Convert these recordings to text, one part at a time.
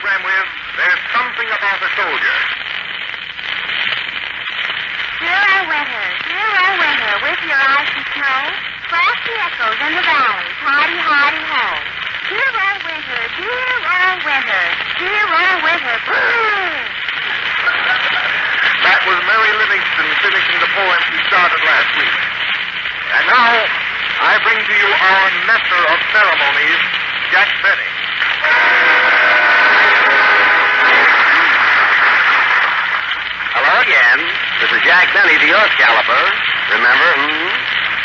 program with There's Something About a Soldier. Dear winter, with your icy snow, flash the echoes in the valleys, hidey, hidey, ho. Dear winter, That was Mary Livingstone finishing the poem she started last week. And now, I bring to you our Master of Ceremonies, Jack Benny. Hello again. This is Jack Benny, the Earth Galloper. Remember?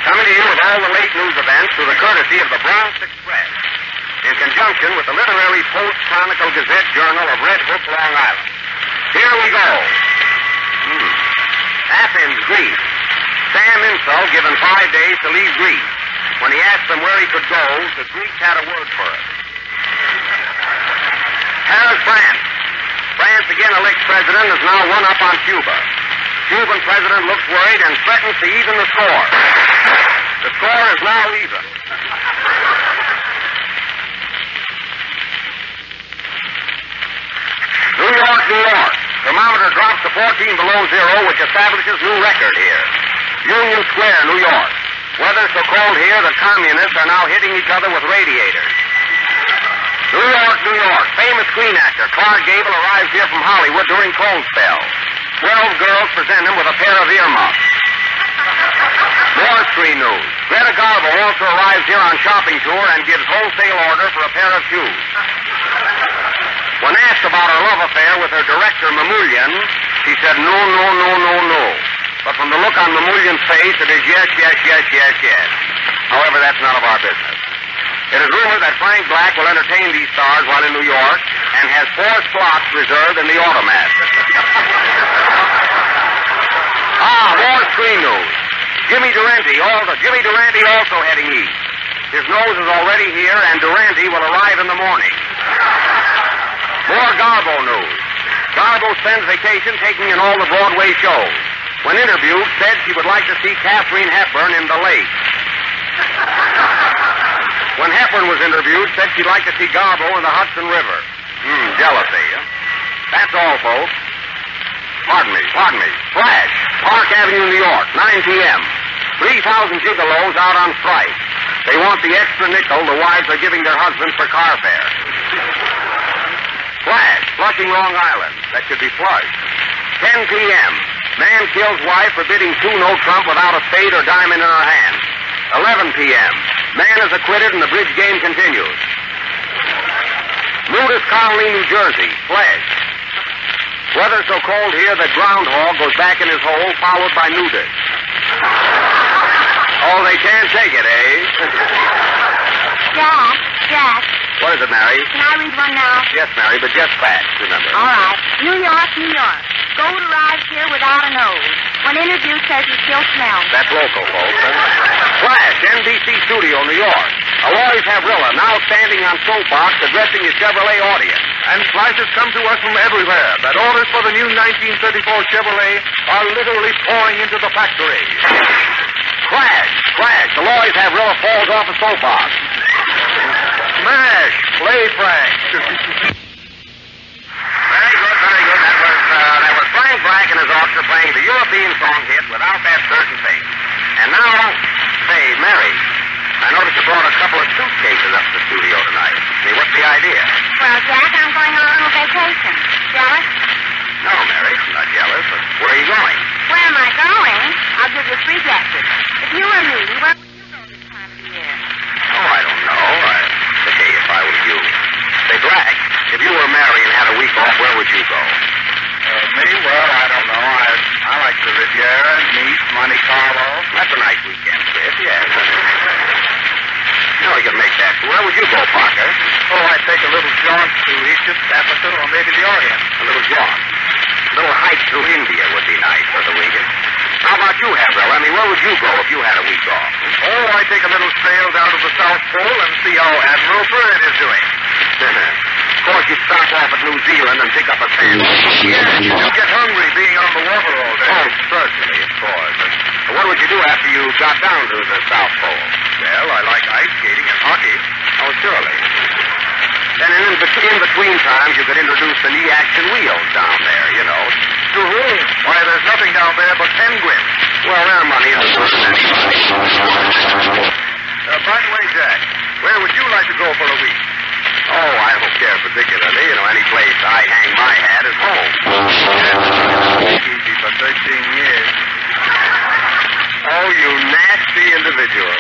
Coming to you with all the late news events through the courtesy of the Bronx Express, in conjunction with the literary Post-Chronicle Gazette Journal of Red Hook, Long Island. Here we go. Athens, Greece. Sam Insult given 5 days to leave Greece. When he asked them where he could go, the Greeks had a word for it. Paris, France. France again elects president is now one up on Cuba. Cuban president looks worried and threatens to even the score. The score is now even. New York, New York. Thermometer drops to 14 below zero, which establishes new record here. Union Square, New York. Weather so cold here that communists are now hitting each other with radiators. New York, New York. Famous screen actor Clark Gable arrives here from Hollywood during cold spell. 12 girls present him with a pair of earmuffs. More screen news. Greta Garbo also arrives here on shopping tour and gives wholesale order for a pair of shoes. When asked about her love affair with her director, Mamoulian, she said no. But from the look on Mamoulian's face, it is yes. However, that's none of our business. It is rumored that Frank Black will entertain these stars while in New York and has 4 slots reserved in the automat. More screen news. Jimmy Durante also heading east. His nose is already here, and Durante will arrive in the morning. More Garbo news. Garbo spends vacation taking in all the Broadway shows. When interviewed, said she would like to see Katharine Hepburn in The Lake. When Hepburn was interviewed, said she'd like to see Garbo in the Hudson River. Jealousy, huh? That's all, folks. Pardon me. Flash, Park Avenue, New York, 9 p.m. 3,000 gigolos out on strike. They want the extra nickel the wives are giving their husbands for car fare. Flash, Flushing, Long Island. That should be Flush. 10 p.m. Man kills wife for bidding 2-no trump without a spade or diamond in her hand. 11 p.m. Man is acquitted and the bridge game continues. Nudist Colony, New Jersey. Flash. Weather so cold here that groundhog goes back in his hole, followed by nudist. Oh, they can't take it, eh? Jack. What is it, Mary? Can I read one now? Yes, Mary, but just fast, remember. All right. New York. Gold arrives here without a nose. When interviewed, says he still smells. That's local, folks. Flash, NBC Studio, New York. Aloys Havrilla, now standing on soapbox addressing his Chevrolet audience. And flashes come to us from everywhere that orders for the new 1934 Chevrolet are literally pouring into the factory. Crash! Aloys Havrilla falls off a soapbox. Smash! Play, Frank. Very good. That was Frank Black and his orchestra playing the European song hit Without That Certain Thing. And now, say, Mary, I noticed you brought a couple of suitcases up to the studio tonight. Say, what's the idea? Well, Jack, I'm going on a little vacation. Jealous? No, Mary, I'm not jealous, but where are you going? Where am I going? I'll give you 3 guesses. If you were me, where would you go this time of the year? Oh, I don't know. Hey, if I were you. Say, Black, if you were Mary and had a week off, where would you go? Me? Well, I don't know. I like the Riviera, Nice, Monte Carlo. That's a nice weekend trip, yes. We can make that. Where would you go, Parker? Oh, I'd take a little jaunt to Egypt, Africa, or maybe the Orient. A little jaunt. A little hike through India would be nice for the weekend. How about you, Havril? Where would you go if you had a week off? Oh, I'd take a little sail down to the South Pole and see how Admiral Byrd is doing. Of course, you'd stop off at New Zealand and pick up a sandwich. Yes, you get hungry being on the water all day. Oh, certainly, of course. But what would you do after you got down to the South Pole? Well, I like ice skating and hockey. Oh, surely. Then in between between times, you could introduce the knee action wheels down there, you know. To whom? Why, there's nothing down there but penguins. Well, their money is worth anybody. By the way, Jack, where would you like to go for a week? Oh, I don't care particularly. You know, any place I hang my hat is home. Easy for 13 years. Oh, you nasty individual.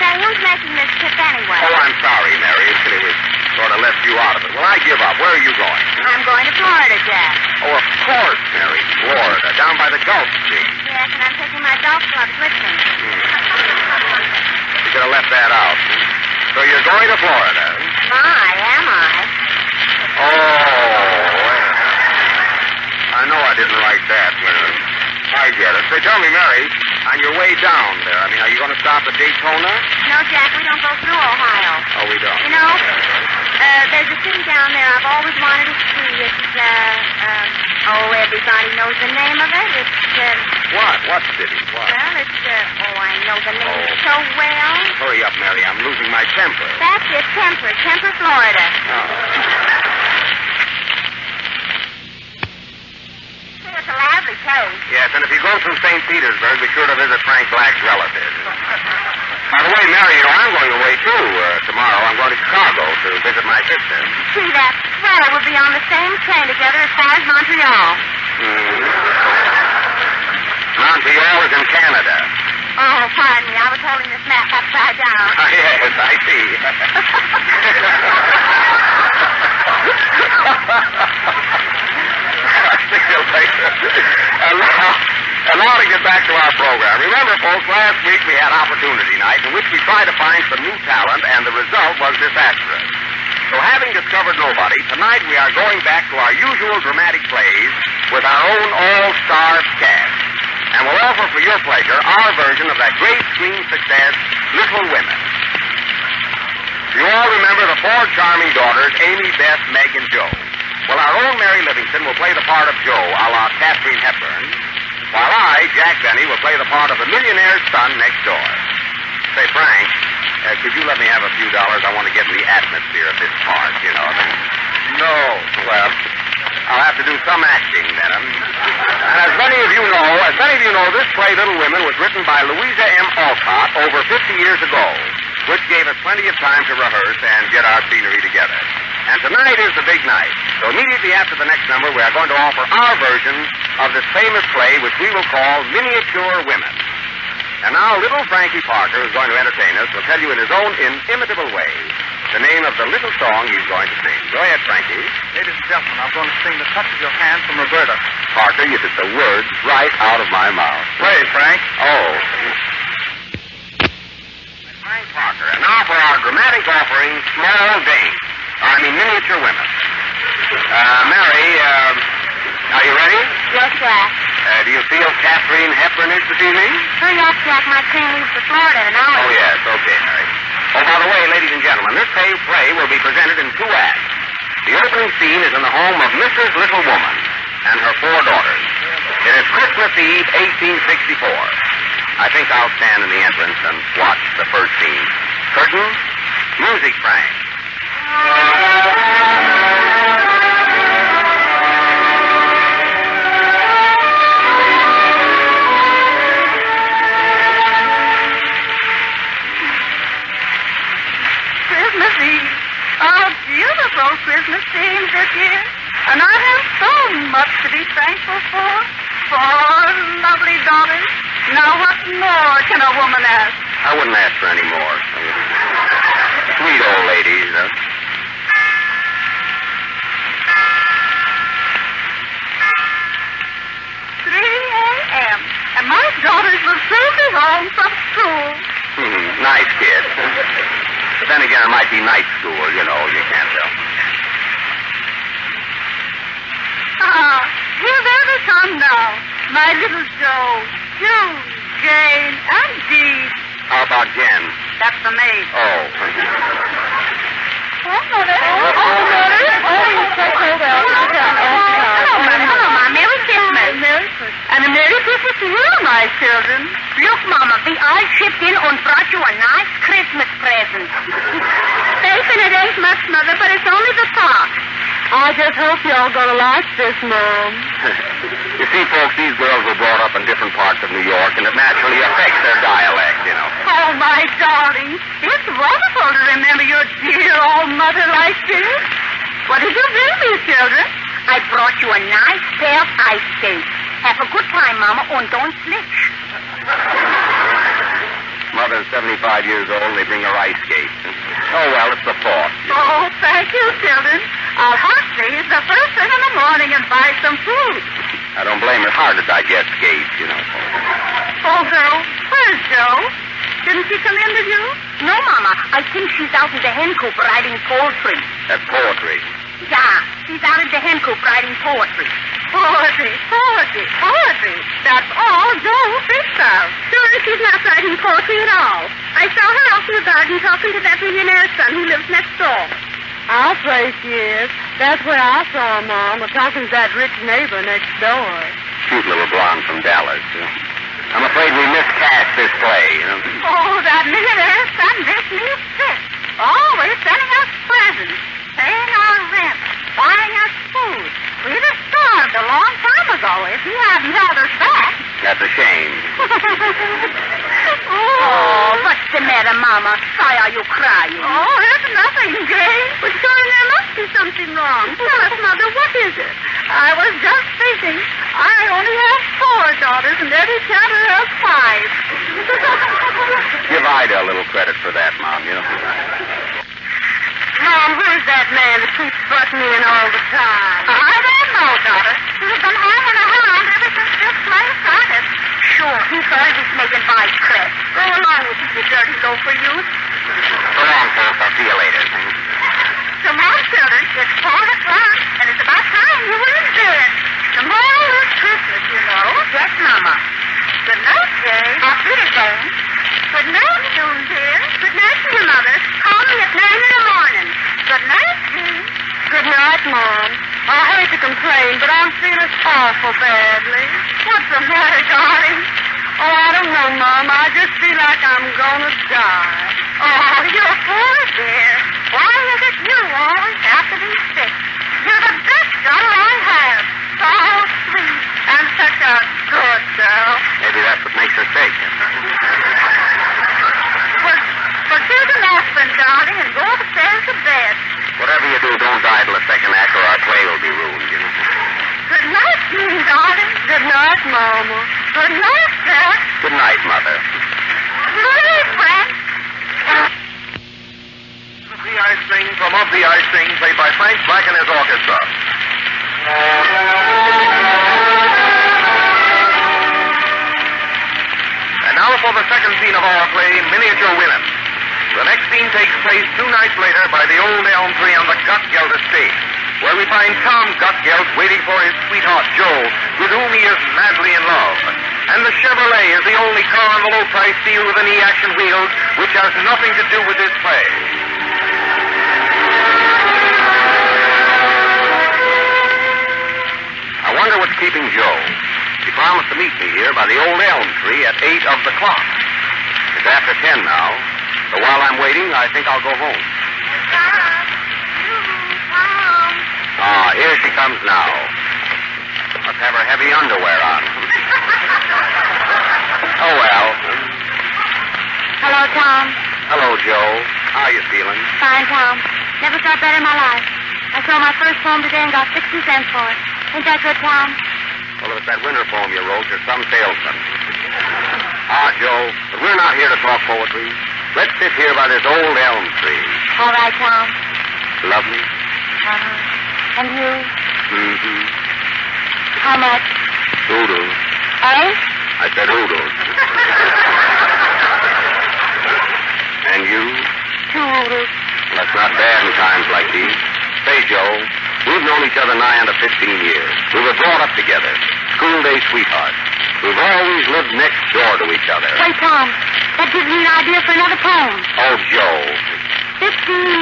Say, who's making this trip anyway? Oh, I'm sorry, Mary. It was sort of left you out of it. Well, I give up. Where are you going? I'm going to Florida, Jack. Oh, of course, Mary. Florida, down by the Gulf Stream. Yes, and I'm taking my golf clubs with me. You could have left that out. So you're going to Florida? My, am I? Oh, I know I didn't write that, Mary. I get it. Say, tell me, Mary, on your way down there, are you going to stop at Daytona? No, Jack, we don't go through Ohio. Oh, we don't. You know, there's a city down there I've always wanted to see. It's, everybody knows the name of it. It's, What? What city? What? well, it's, I know the name so well. Hurry up, Mary. I'm losing my temper. That's it, Temper, Florida. Oh. It's a lively place. Yes, and if you go through St. Petersburg, be sure to visit Frank Black's relatives. By the way, Mary, I'm going away, too. Tomorrow I'm going to Chicago to visit my sister. See, that's swell. We'll be on the same train together as far as Montreal. Montreal is in Canada. Oh, pardon me. I was holding this map upside down. Yes, I see. See you later. And now to get back to our program. Remember, folks, last week we had Opportunity Night in which we tried to find some new talent, and the result was disastrous. So having discovered nobody, tonight we are going back to our usual dramatic plays with our own all-star cast. And we'll offer for your pleasure our version of that great screen success, Little Women. You all remember the four charming daughters, Amy, Beth, Meg, and Jo. Well, our own Mary Livingstone will play the part of Jo, a la Katharine Hepburn, while I, Jack Benny, will play the part of the millionaire's son next door. Say, Frank, could you let me have a few dollars? I want to get in the atmosphere of this part, you know. No. Well, I'll have to do some acting, then. And as many of you know, this play, Little Women, was written by Louisa M. Alcott over 50 years ago, which gave us plenty of time to rehearse and get our scenery together. And tonight is the big night. So immediately after the next number, we are going to offer our version of this famous play, which we will call Miniature Women. And now, little Frankie Parker, who's going to entertain us, will tell you in his own inimitable way the name of the little song he's going to sing. Go ahead, Frankie. Ladies and gentlemen, I'm going to sing The Touch of Your Hand from Roberta. Parker, you took the words right out of my mouth. Play, Frank. Oh. Frank Parker. And now for our dramatic offering, Miniature Women. Mary, are you ready? Yes, Jack. Do you feel Katharine Hepburnish this evening? Hurry up, Jack. My train leaves for Florida in an hour. Oh, yes. Okay, Mary. Oh, by the way, ladies and gentlemen, this play will be presented in two acts. The opening scene is in the home of Mrs. Little Woman and her four daughters. It is Christmas Eve, 1864. I think I'll stand in the entrance and watch the first scene. Curtain, music, Frank. Christmas Eve. Oh, beautiful Christmas scenes this year. And I have so much to be thankful for. Four lovely daughters. Now what more can a woman ask? I wouldn't ask for any more. Sweet old ladies, 3 a.m. And my daughters will soon be home from school. Nice kid. But then again, it might be night school, you know. You can't tell. Ah, here they come now. My little Joe, June, Jane, and Dee. How about Jen? That's the maid. Oh. Oh, Mother. Oh, Mother. Oh, you so cold out. Hello, Ma. Merry Christmas. Merry Christmas. And a Merry Christmas to you, my children. Look, Mama, I shipped in and brought you a nice Christmas present. Say, Vaping it ain't much, Mother, but it's only the talk. I just hope y'all gonna like this, Mom. You see, folks, these girls were brought up in different parts of New York, and it naturally affects their dialect, you know. Oh, my darling. It's wonderful to remember your dear old mother like this. What did you bring me, children? I brought you a nice pair of ice skates. Have a good time, Mama, and don't snitch. Mother's 75 years old, and they bring her ice skates. Oh, well, it's the thought. Oh, thank you, children. I'll hunt these the first thing in the morning and buy some food. I don't blame her. Hard to digest skates, you know. Oh, girl, where's Joe? Didn't she come in with you? No, Mama. I think she's out in the hen coop writing poetry. That's poetry. Yeah, she's out in the hen coop writing poetry. Poetry. That's all Joe thinks of. Sure, she's not writing poetry at all. I saw her out in the garden talking to that millionaire's son who lives next door. I'll say she is. That's where I saw her, Mom, talking to that rich neighbor next door. Cute little blonde from Dallas. I'm afraid we miscast this play, you know. Oh, that millionaire's son makes me sick. Always sending us presents, paying our rent, buying us food. We'd have starved a long time ago if he hadn't held us back. That's a shame. Oh, what's the matter, Mama? Why are you crying? Oh, it's nothing, Jane. But surely there must be something wrong. Tell us, Mother, what is it? I was just thinking. I only have 4 daughters, and Eddie Chandler has 5. Give Ida a little credit for that, Mom, you know. Mom, who's that man that keeps butting in all the time? I don't know, daughter. He's been hanging around ever since this play started. Sure, he's always making wisecracks. Go along with you, you dirty loafer, you. So long, folks. I'll see you later. Come on, children. It's 4 o'clock, and it's about time you were in bed. Tomorrow is Christmas, you know. Yes, Mama. Good night, Jane. Auf Wiedersehen. Good night, June, dear. Good night to you, Mother. Call me at 9 in the morning. Good night, Jane. Good night, Mom. I hate to complain, but I'm feeling awful badly. What's the matter, darling? Oh, I don't know, Mom. I just feel like I'm gonna die. Oh, you're poor, dear. Why is it you always have to be sick? You're the best daughter I have. So sweet and such a good girl. Maybe that's what makes her sick. Forgive the aspirin, darling, and go upstairs to bed. Whatever you do, don't die till the second act or our play will be ruined, you know. Good night, Jean, darling. Good night, Mama. Good night, Jack. Good night, Mother. Good night, Frank. The Ice Thing from Of the Ice Thing, played by Frank Black and his orchestra. And now for the second scene of our play, Miniature Women. The next scene takes place 2 nights later by the old elm tree on the Gutgeld estate, where we find Tom Gutgeld waiting for his sweetheart, Joe, with whom he is madly in love. And the Chevrolet is the only car on the low-price deal with an E-action wheels, which has nothing to do with this play. I wonder what's keeping Joe. He promised to meet me here by the old elm tree at 8 of the clock. It's after 10 now. So while I'm waiting, I think I'll go home. Ah, here she comes now. Must have her heavy underwear on. Oh, well. Hello, Tom. Hello, Joe. How you feeling? Fine, Tom. Never felt better in my life. I sold my first poem today and got 60 cents for it. Ain't that good, Tom? Well, if it's that winter poem you wrote, you're some salesman. Ah, Joe, but we're not here to talk poetry. Let's sit here by this old elm tree. All right, Tom. Lovely? Uh-huh. And you? Mm-hmm. How much? Oodles. Eh? I said oodles. And you? 2 oodles. That's not bad in times like these. Say, Joe, we've known each other nigh under 15 years. We were brought up together. School day sweethearts. We've always lived next door to each other. Say, Tom, that gives me an idea for another poem. Oh, Joe. 15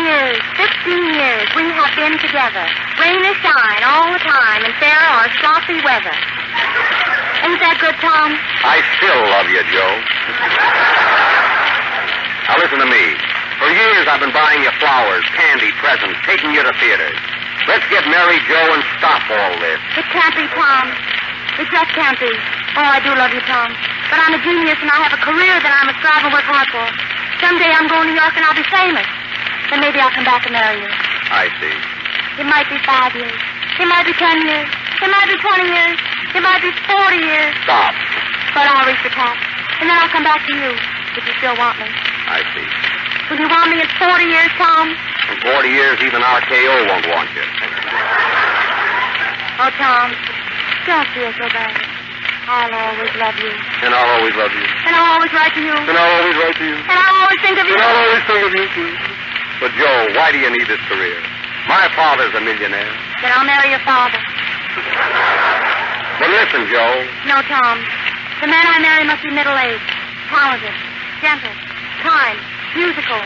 years we have been together. Rain or shine all the time in fair or sloppy weather. Ain't that good, Tom? I still love you, Joe. Now listen to me. For years I've been buying you flowers, candy, presents, taking you to theaters. Let's get married, Joe, and stop all this. It can't be, Tom. It just can't be. Oh, I do love you, Tom. But I'm a genius, and I have a career that I must strive and work hard for. Someday I'm going to New York, and I'll be famous. Then maybe I'll come back and marry you. I see. It might be 5 years. It might be 10 years. It might be 20 years. It might be 40 years. Stop. But I'll reach the top. And then I'll come back to you, if you still want me. I see. Will you want me in 40 years, Tom? In 40 years, even RKO won't want you. Oh, Tom, don't feel so bad. I'll always love you. And I'll always love you. And I'll always write to you. And I'll always write to you. And I'll always think of you. And I'll always think of you, too. But, Joe, why do you need this career? My father's a millionaire. Then I'll marry your father. But listen, Joe. No, Tom. The man I marry must be middle-aged, talented, gentle, kind, musical,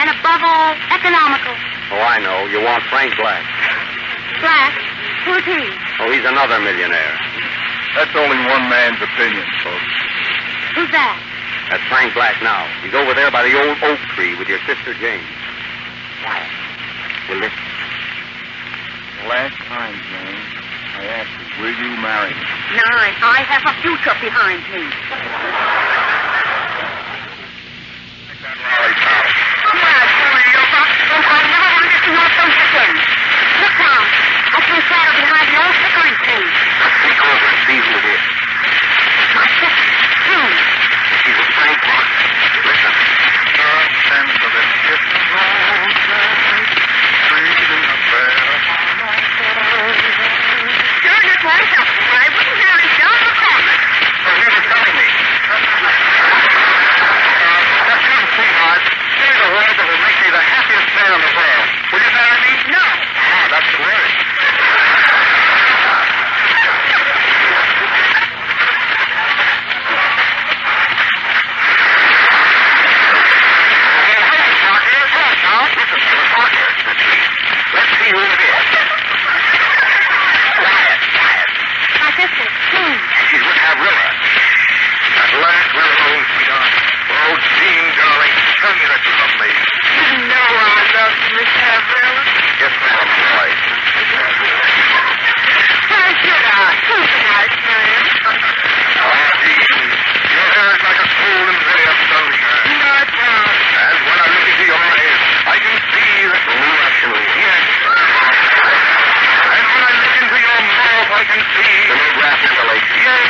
and above all, economical. Oh, I know. You want Frank Black. Black? Who's he? Oh, he's another millionaire. That's only one man's opinion, folks. Who's that? That's Frank Black now. He's over there by the old oak tree with your sister Jane. Quiet. We'll listen. The last time, Jane, I asked you, will you marry me? Nine. I have a future behind me. I'll never want to see your face again. Look, Tom. I see a shadow behind the old hickory tree. Let's sneak over and see who it is. My sister, June. She's with Frank Black. Listen. Sure, this won't help me. I wouldn't marry John McCormick. Well, he was telling me. That's good, sweetheart. Say the word that will make me the happiest man in the world. Will you marry me? No. Ah, that's the word. Let's see who it is. Quiet. My sister, June. She's with Avrilla. At last we're alone, sweetheart. Oh, Jean, darling, tell me that you love me. You know I love you, Miss Avril. Yes, ma'am, boy. Why should I? Who's a nice man? Oh, Jean, your hair is like a golden ray of sunshine. Not Tom. And when I look into your eyes, I can see the blue actually. Yes. And when I look into your mouth, I can see the new brass inhalation. Yes.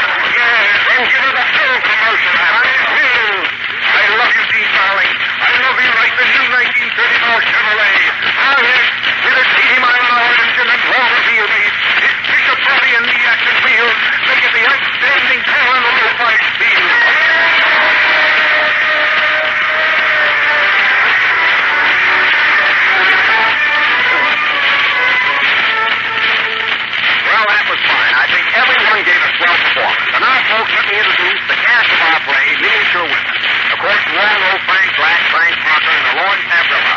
And give her the full promotion. I will. I love you, Jean, darling. I love you like the new 1934 Chevrolet. Ah, yes. With its 80-mile-an-hour engine and automobile base, its bishop body and the action wheels make it the outstanding car on the low-five speed. Well, that was fine. I think everyone gave a swell performance. And now, folks, let me introduce the cast of our play, Miniature Women. Of course, you all know Frank Black, Frank Parker, and Aloy Avrilla.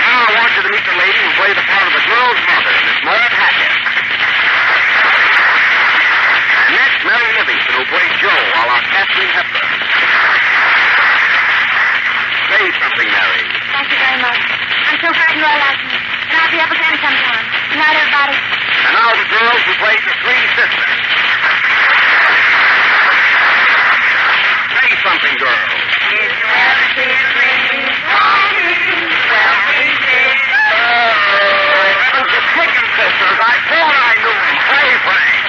Now I want you to meet the lady who played the part of the girl's mother, Miss Maud Hackett. And next, Mary Livingstone, who played Joe, a la Kathleen Hepburn. Say something, Mary. Thank you very much. I'm so glad you all like me. And I'll be up again sometime. Good night, everybody. And now the girls who played the three sisters. Say something, girls. The chicken sisters. I thought I knew them. Play, Frank.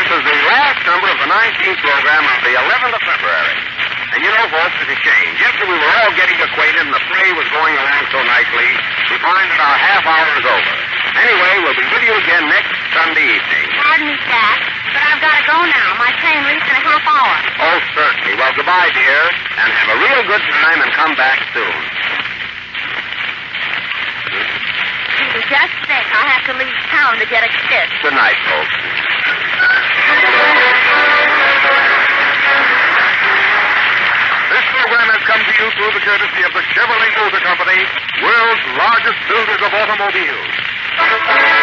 This is the last number of the 19th program of the 11th of February. And you know, folks, it's a shame. Just as we were all getting acquainted and the play was going along so nicely, we find that our half hour is over. Anyway, we'll be with you again next Sunday evening. Pardon me, Jack, but I've got to go now. My train leaves in a half hour. Oh, certainly. Well, goodbye, dear, and have a real good time and come back soon. Canty, just think. I'll have to leave town to get a kiss. Good night, folks. This program has come to you through the courtesy of the Chevrolet Motor Company, world's largest builders of automobiles.